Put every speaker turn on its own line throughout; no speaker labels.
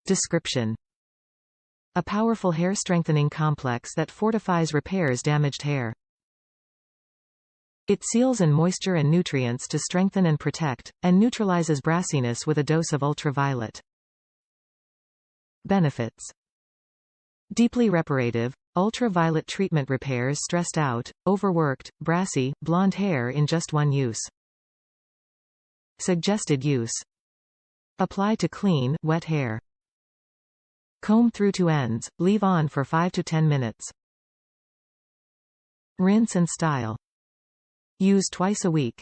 Description: a powerful hair strengthening complex that fortifies repairs damaged hair. It seals in moisture and nutrients to strengthen and protect, and neutralizes brassiness with a dose of ultraviolet. Benefits: deeply reparative, ultraviolet treatment repairs stressed out, overworked, brassy, blonde hair in just one use. Suggested use: apply to clean, wet hair. Comb through to ends, leave on for 5 to 10 minutes. Rinse and style. Use twice a week.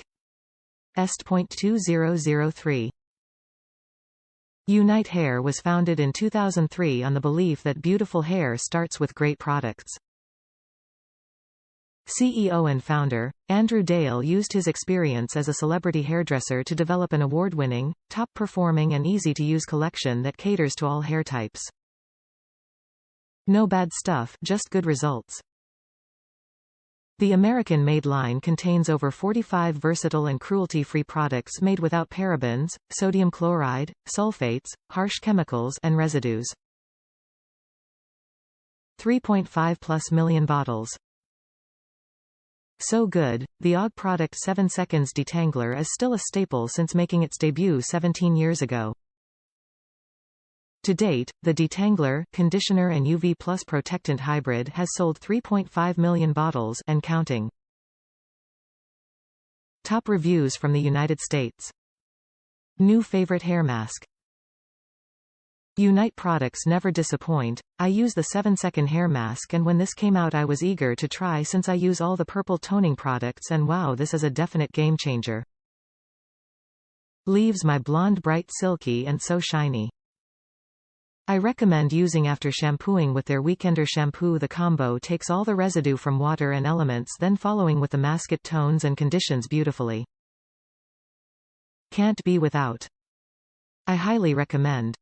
Est.2003. Unite Hair was founded in 2003 on the belief that beautiful hair starts with great products. CEO and founder, Andrew Dale used his experience as a celebrity hairdresser to develop an award-winning, top-performing and easy-to-use collection that caters to all hair types. No bad stuff, just good results. The American-made line contains over 45 versatile and cruelty-free products made without parabens, sodium chloride, sulfates, harsh chemicals, and residues. 3.5+ million bottles. So good, the OG product 7 seconds detangler is still a staple since making its debut 17 years ago. To date, the detangler, conditioner and UV plus protectant hybrid has sold 3.5 million bottles and counting. Top reviews from the United States. New favorite hair mask. Unite products never disappoint. I use the 7-second hair mask, and when this came out I was eager to try since I use all the purple toning products, and wow, this is a definite game changer. Leaves my blonde bright silky and so shiny. I recommend using after shampooing with their Weekender shampoo. The combo takes all the residue from water and elements, then following with the mask it tones and conditions beautifully. Can't be without. I highly recommend.